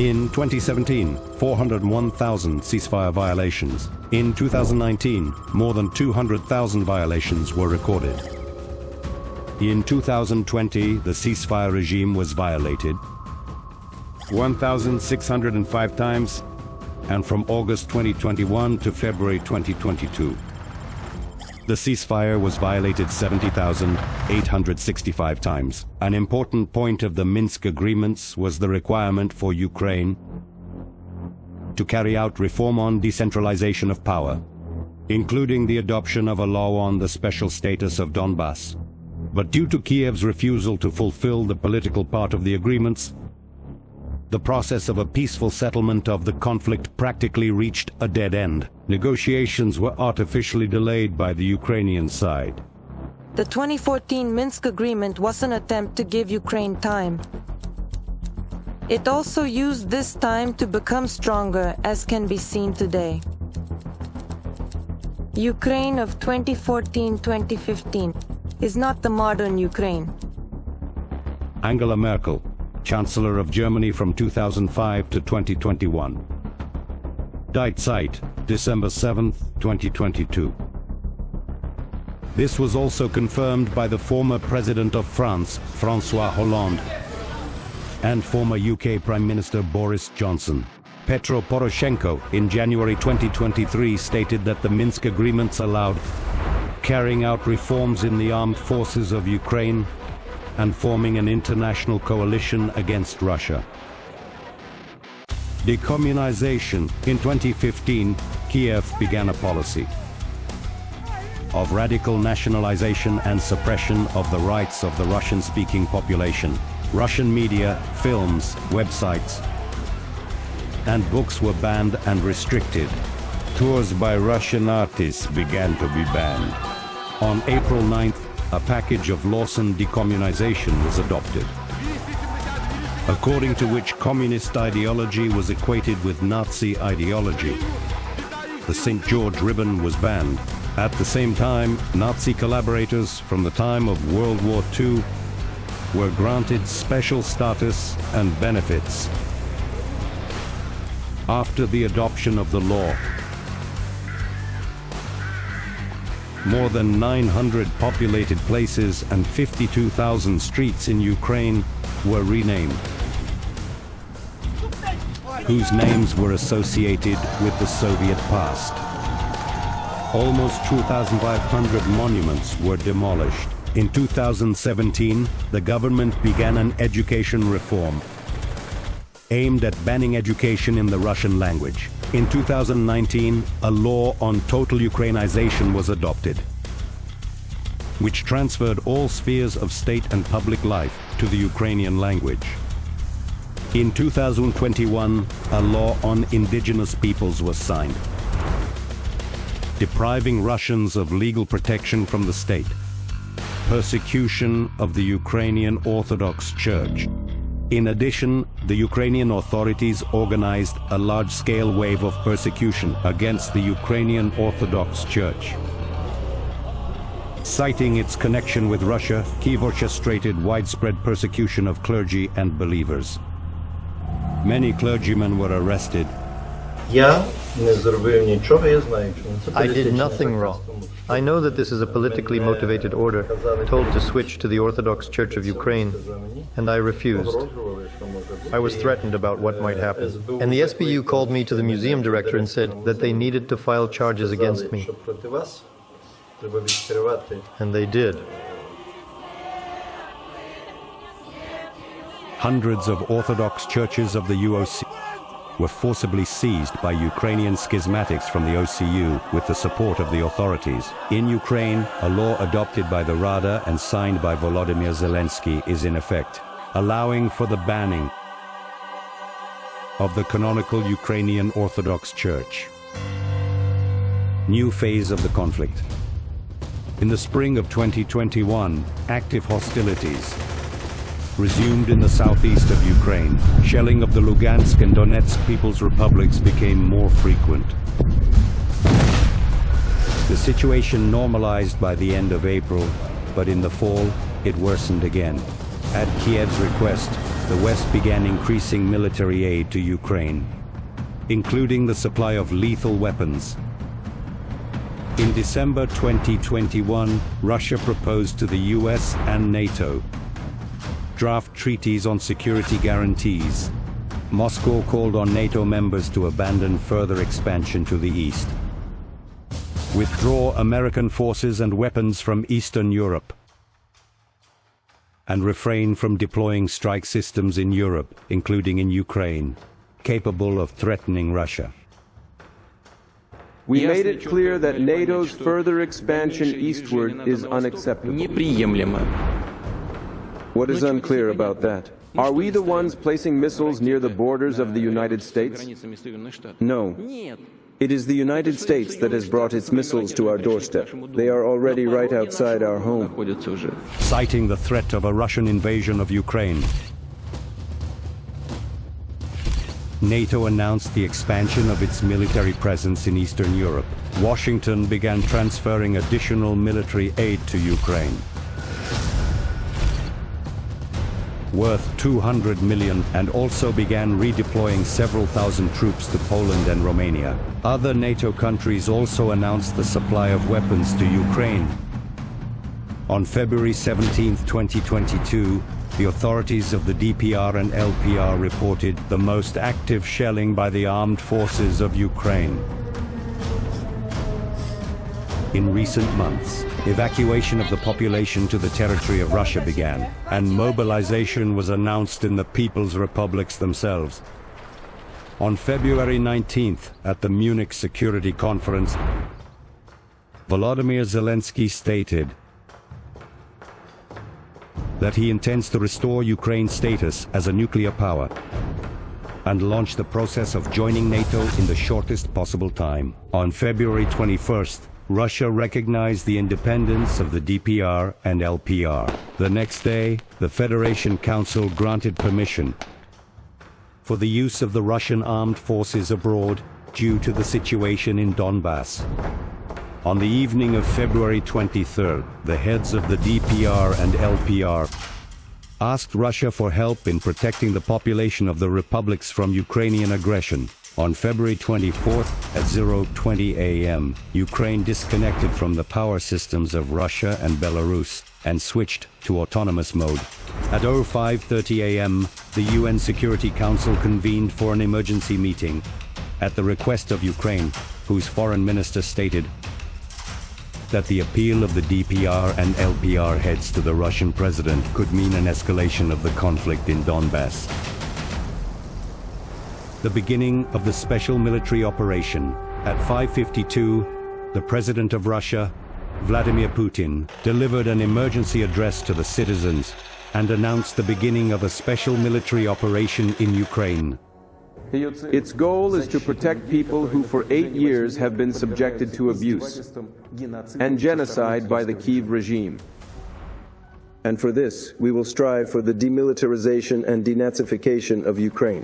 In 2017, 401,000 ceasefire violations. In 2019, more than 200,000 violations were recorded. In 2020, the ceasefire regime was violated 1,605 times, and from August 2021 to February 2022. The ceasefire was violated 70,865 times. An important point of the Minsk agreements was the requirement for Ukraine to carry out reform on decentralization of power, including the adoption of a law on the special status of Donbass. But due to Kiev's refusal to fulfill the political part of the agreements, the process of a peaceful settlement of the conflict practically reached a dead end. Negotiations were artificially delayed by the Ukrainian side. The 2014 Minsk agreement was an attempt to give Ukraine time. It also used this time to become stronger, as can be seen today. Ukraine of 2014-2015 is not the modern Ukraine. Angela Merkel, Chancellor of Germany from 2005 to 2021. Died Zeit, December 7, 2022. This was also confirmed by the former President of France, François Hollande, and former UK Prime Minister Boris Johnson. Petro Poroshenko in January 2023 stated that the Minsk agreements allowed carrying out reforms in the armed forces of Ukraine and forming an international coalition against Russia. Decommunization. In 2015, Kiev began a policy of radical nationalization and suppression of the rights of the Russian-speaking population. Russian media, films, websites, and books were banned and restricted. Tours by Russian artists began to be banned. On April 9th, a package of laws on decommunization was adopted, according to which communist ideology was equated with Nazi ideology. The St. George ribbon was banned. At the same time, Nazi collaborators from the time of World War II were granted special status and benefits. After the adoption of the law, more than 900 populated places and 52,000 streets in Ukraine were renamed, whose names were associated with the Soviet past. Almost 2,500 monuments were demolished. In 2017, the government began an education reform aimed at banning education in the Russian language. In 2019, a law on total Ukrainization was adopted, which transferred all spheres of state and public life to the Ukrainian language. In 2021, a law on indigenous peoples was signed, depriving Russians of legal protection from the state, persecution of the Ukrainian Orthodox Church. In addition, the Ukrainian authorities organized a large-scale wave of persecution against the Ukrainian Orthodox Church. Citing its connection with Russia, Kyiv orchestrated widespread persecution of clergy and believers. Many clergymen were arrested. I did nothing wrong. I know that this is a politically motivated order, told to switch to the Orthodox Church of Ukraine, and I refused. I was threatened about what might happen. And the SBU called me to the museum director and said that they needed to file charges against me. And they did. Hundreds of Orthodox churches of the UOC were forcibly seized by Ukrainian schismatics from the OCU with the support of the authorities. In Ukraine, a law adopted by the Rada and signed by Volodymyr Zelensky is in effect, allowing for the banning of the canonical Ukrainian Orthodox Church. New phase of the conflict. In the spring of 2021, active hostilities resumed in the southeast of Ukraine. Shelling of the Lugansk and Donetsk People's Republics became more frequent. The situation normalized by the end of April, but in the fall, it worsened again. At Kiev's request, the West began increasing military aid to Ukraine, including the supply of lethal weapons. In December 2021, Russia proposed to the US and NATO draft treaties on security guarantees. Moscow called on NATO members to abandon further expansion to the east, withdraw American forces and weapons from Eastern Europe, and refrain from deploying strike systems in Europe, including in Ukraine, capable of threatening Russia. We made it clear that NATO's further expansion eastward is unacceptable. What is unclear about that? Are we the ones placing missiles near the borders of the United States? No. It is the United States that has brought its missiles to our doorstep. They are already right outside our home. Citing the threat of a Russian invasion of Ukraine, NATO announced the expansion of its military presence in Eastern Europe. Washington began transferring additional military aid to Ukraine, worth $200 million, and also began redeploying several thousand troops to Poland and Romania. Other NATO countries also announced the supply of weapons to Ukraine. On February 17, 2022, the authorities of the DPR and LPR reported the most active shelling by the armed forces of Ukraine. In recent months, evacuation of the population to the territory of Russia began, and mobilization was announced in the People's Republics themselves. On February 19th, at the Munich Security Conference, Volodymyr Zelensky stated that he intends to restore Ukraine's status as a nuclear power and launch the process of joining NATO in the shortest possible time. On February 21st, Russia recognized the independence of the DPR and LPR. The next day, the Federation Council granted permission for the use of the Russian armed forces abroad due to the situation in Donbass. On the evening of February 23rd, the heads of the DPR and LPR asked Russia for help in protecting the population of the republics from Ukrainian aggression. On February 24th at 0:20 a.m., Ukraine disconnected from the power systems of Russia and Belarus and switched to autonomous mode. At 05:30 a.m., the UN Security Council convened for an emergency meeting at the request of Ukraine, whose foreign minister stated that the appeal of the DPR and LPR heads to the Russian president could mean an escalation of the conflict in Donbass. The beginning of the special military operation. At 5:52, the President of Russia, Vladimir Putin, delivered an emergency address to the citizens and announced the beginning of a special military operation in Ukraine. Its goal is to protect people who for 8 years have been subjected to abuse and genocide by the Kyiv regime. And for this, we will strive for the demilitarization and denazification of Ukraine.